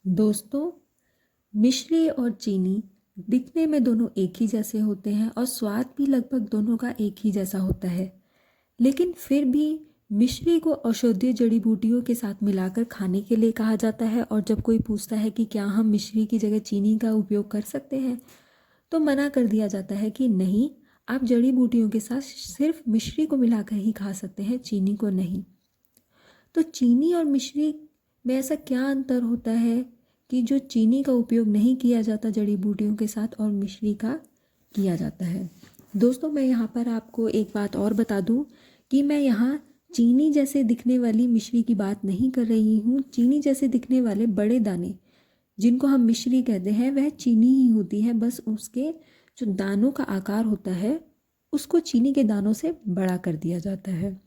दोस्तों, मिश्री और चीनी दिखने में दोनों एक ही जैसे होते हैं और स्वाद भी लगभग दोनों का एक ही जैसा होता है। लेकिन फिर भी मिश्री को औषधीय जड़ी बूटियों के साथ मिलाकर खाने के लिए कहा जाता है, और जब कोई पूछता है कि क्या हम मिश्री की जगह चीनी का उपयोग कर सकते हैं, तो मना कर दिया जाता है कि नहीं, आप जड़ी बूटियों के साथ सिर्फ मिश्री को मिलाकर ही खा सकते हैं, चीनी को नहीं। तो चीनी और मिश्री में ऐसा क्या अंतर होता है कि जो चीनी का उपयोग नहीं किया जाता जड़ी बूटियों के साथ और मिश्री का किया जाता है? दोस्तों, मैं यहाँ पर आपको एक बात और बता दूँ कि मैं यहाँ चीनी जैसे दिखने वाली मिश्री की बात नहीं कर रही हूँ। चीनी जैसे दिखने वाले बड़े दाने जिनको हम मिश्री कहते हैं वह चीनी ही होती है, बस उसके जो दानों का आकार होता है उसको चीनी के दानों से बड़ा कर दिया जाता है।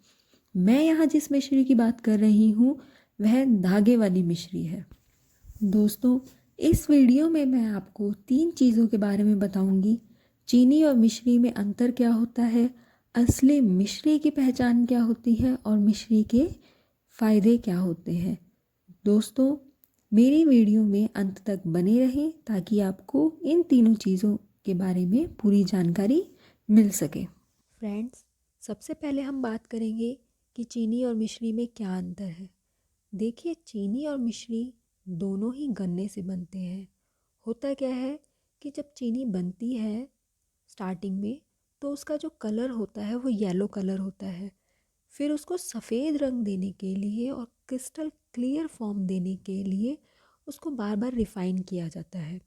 मैं यहाँ जिस मिश्री की बात कर रही हूँ वह धागे वाली मिश्री है। दोस्तों, इस वीडियो में मैं आपको 3 चीज़ों के बारे में बताऊंगी। चीनी और मिश्री में अंतर क्या होता है, असली मिश्री की पहचान क्या होती है और मिश्री के फ़ायदे क्या होते हैं। दोस्तों, मेरी वीडियो में अंत तक बने रहें ताकि आपको इन तीनों चीज़ों के बारे में पूरी जानकारी मिल सके। फ्रेंड्स, सबसे पहले हम बात करेंगे कि चीनी और मिश्री में क्या अंतर है। देखिए, चीनी और मिश्री दोनों ही गन्ने से बनते हैं। होता क्या है कि जब चीनी बनती है स्टार्टिंग में, तो उसका जो कलर होता है वो येलो कलर होता है। फिर उसको सफ़ेद रंग देने के लिए और क्रिस्टल क्लियर फॉर्म देने के लिए उसको बार बार रिफ़ाइन किया जाता है।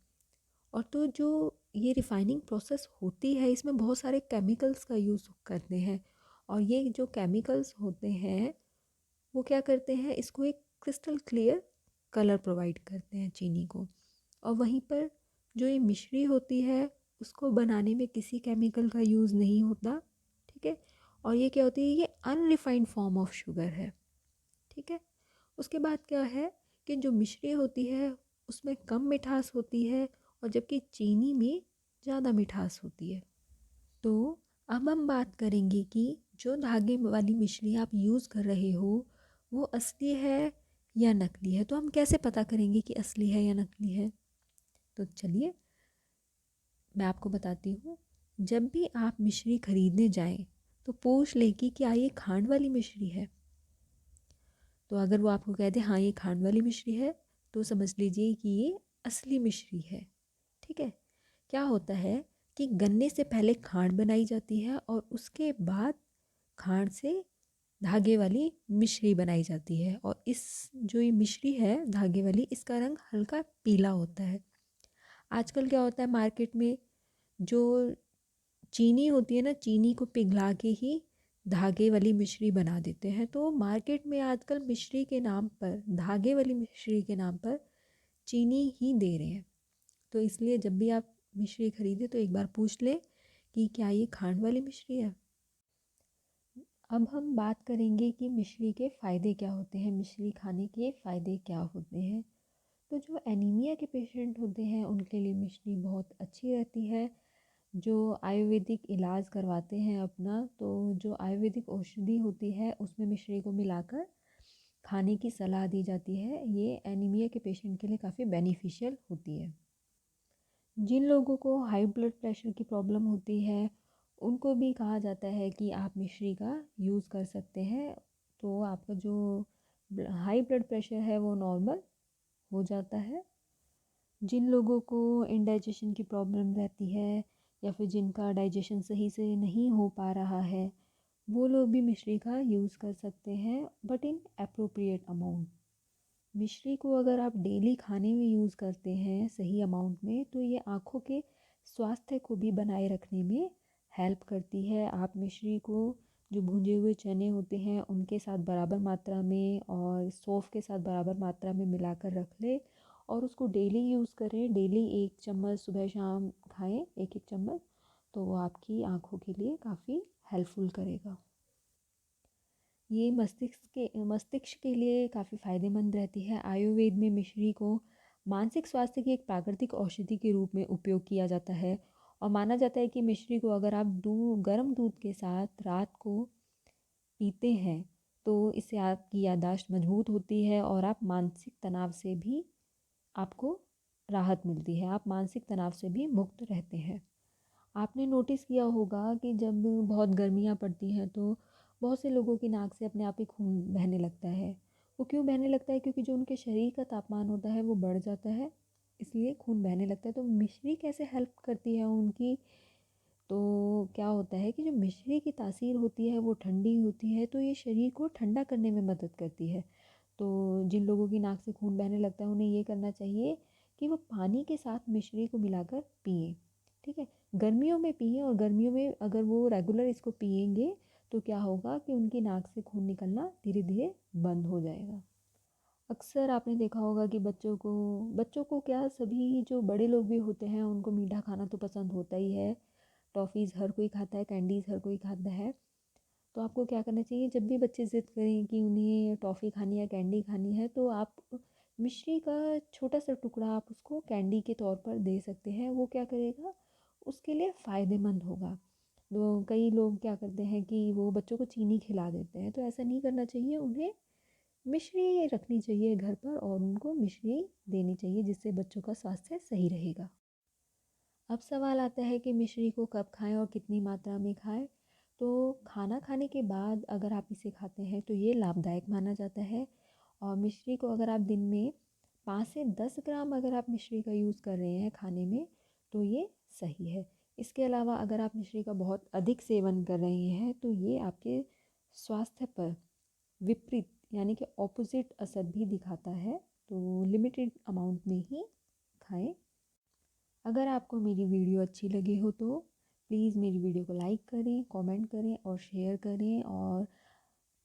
और तो जो ये रिफ़ाइनिंग प्रोसेस होती है इसमें बहुत सारे केमिकल्स का यूज़ करते हैं, और ये जो केमिकल्स होते हैं वो क्या करते हैं, इसको एक क्रिस्टल क्लियर कलर प्रोवाइड करते हैं चीनी को। और वहीं पर जो ये मिश्री होती है उसको बनाने में किसी केमिकल का यूज़ नहीं होता, ठीक है। और ये क्या होती है, ये अनरिफाइंड फॉर्म ऑफ शुगर है, ठीक है। उसके बाद क्या है कि जो मिश्री होती है उसमें कम मिठास होती है, और जबकि चीनी में ज़्यादा मिठास होती है। तो अब हम बात करेंगे कि जो धागे वाली मिश्री आप यूज़ कर रहे हो वो असली है या नकली है। तो हम कैसे पता करेंगे कि असली है या नकली है? तो चलिए मैं आपको बताती हूँ। जब भी आप मिश्री खरीदने जाएं तो पूछ लें कि क्या ये खांड वाली मिश्री है। तो अगर वो आपको कह दे हाँ ये खांड वाली मिश्री है, तो समझ लीजिए कि ये असली मिश्री है, ठीक है। क्या होता है कि गन्ने से पहले खांड बनाई जाती है और उसके बाद खांड से धागे वाली मिश्री बनाई जाती है। और इस जो ये मिश्री है धागे वाली, इसका रंग हल्का पीला होता है। आजकल क्या होता है, मार्केट में जो चीनी होती है ना, चीनी को पिघला के ही धागे वाली मिश्री बना देते हैं। तो मार्केट में आजकल मिश्री के नाम पर, धागे वाली मिश्री के नाम पर चीनी ही दे रहे हैं। तो इसलिए जब भी आप मिश्री खरीदें तो एक बार पूछ लें कि क्या ये खांड वाली मिश्री है। अब हम बात करेंगे कि मिश्री के फ़ायदे क्या होते हैं, मिश्री खाने के फ़ायदे क्या होते हैं। तो जो एनीमिया के पेशेंट होते हैं उनके लिए मिश्री बहुत अच्छी रहती है। जो आयुर्वेदिक इलाज करवाते हैं अपना, तो जो आयुर्वेदिक औषधि होती है उसमें मिश्री को मिलाकर खाने की सलाह दी जाती है। ये एनीमिया के पेशेंट के लिए काफ़ी बेनिफिशियल होती है। जिन लोगों को हाई ब्लड प्रेशर की प्रॉब्लम होती है उनको भी कहा जाता है कि आप मिश्री का यूज़ कर सकते हैं, तो आपका जो हाई ब्लड प्रेशर है वो नॉर्मल हो जाता है। जिन लोगों को इंडाइजेशन की प्रॉब्लम रहती है या फिर जिनका डाइजेशन सही से नहीं हो पा रहा है, वो लोग भी मिश्री का यूज़ कर सकते हैं, बट इन अप्रोप्रिएट अमाउंट। मिश्री को अगर आप डेली खाने में यूज़ करते हैं सही अमाउंट में, तो ये आँखों के स्वास्थ्य को भी बनाए रखने में हेल्प करती है। आप मिश्री को जो भुने हुए चने होते हैं उनके साथ बराबर मात्रा में और सौंफ के साथ बराबर मात्रा में मिलाकर रख लें और उसको डेली यूज़ करें। डेली 1 चम्मच सुबह शाम खाएं, 1-1 चम्मच, तो वो आपकी आँखों के लिए काफ़ी हेल्पफुल करेगा। ये मस्तिष्क के लिए काफ़ी फ़ायदेमंद रहती है। आयुर्वेद में मिश्री को मानसिक स्वास्थ्य की एक प्राकृतिक औषधि के रूप में उपयोग किया जाता है, और माना जाता है कि मिश्री को अगर आप गर्म दूध के साथ रात को पीते हैं तो इससे आपकी याददाश्त मजबूत होती है और आप मानसिक तनाव से भी आपको राहत मिलती है, आप मानसिक तनाव से भी मुक्त रहते हैं। आपने नोटिस किया होगा कि जब बहुत गर्मियाँ पड़ती हैं तो बहुत से लोगों की नाक से अपने आप ही खून बहने लगता है। वो क्यों बहने लगता है? क्योंकि जो उनके शरीर का तापमान होता है वो बढ़ जाता है, इसलिए खून बहने लगता है। तो मिश्री कैसे हेल्प करती है उनकी? तो क्या होता है कि जो मिश्री की तासीर होती है वो ठंडी होती है, तो ये शरीर को ठंडा करने में मदद करती है। तो जिन लोगों की नाक से खून बहने लगता है उन्हें ये करना चाहिए कि वो पानी के साथ मिश्री को मिलाकर पिएं। ठीक है, गर्मियों में पिएं, और गर्मियों में अगर वो रेगुलर इसको पिएंगे तो क्या होगा कि उनकी नाक से खून निकलना धीरे धीरे बंद हो जाएगा। अक्सर आपने देखा होगा कि बच्चों को क्या, सभी जो बड़े लोग भी होते हैं उनको मीठा खाना तो पसंद होता ही है। टॉफ़ीज़ हर कोई खाता है, कैंडीज़ हर कोई खाता है। तो आपको क्या करना चाहिए, जब भी बच्चे ज़िद करें कि उन्हें टॉफ़ी खानी है, कैंडी खानी है, तो आप मिश्री का छोटा सा टुकड़ा आप उसको कैंडी के तौर पर दे सकते हैं। वो क्या करेगा, उसके लिए फ़ायदेमंद होगा। तो कई लोग क्या करते हैं कि वो बच्चों को चीनी खिला देते हैं, तो ऐसा नहीं करना चाहिए। उन्हें मिश्री रखनी चाहिए घर पर और उनको मिश्री देनी चाहिए, जिससे बच्चों का स्वास्थ्य सही रहेगा। अब सवाल आता है कि मिश्री को कब खाएं और कितनी मात्रा में खाएं। तो खाना खाने के बाद अगर आप इसे खाते हैं तो ये लाभदायक माना जाता है। और मिश्री को अगर आप दिन में 5 से 10 ग्राम अगर आप मिश्री का यूज़ कर रहे हैं खाने में, तो ये सही है। इसके अलावा अगर आप मिश्री का बहुत अधिक सेवन कर रहे हैं तो ये आपके स्वास्थ्य पर विपरीत यानी कि ऑपोजिट असर भी दिखाता है। तो लिमिटेड अमाउंट में ही खाएं। अगर आपको मेरी वीडियो अच्छी लगी हो तो प्लीज़ मेरी वीडियो को लाइक करें, कमेंट करें और शेयर करें, और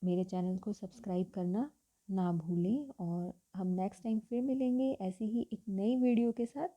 मेरे चैनल को सब्सक्राइब करना ना भूलें। और हम नेक्स्ट टाइम फिर मिलेंगे ऐसी ही एक नई वीडियो के साथ।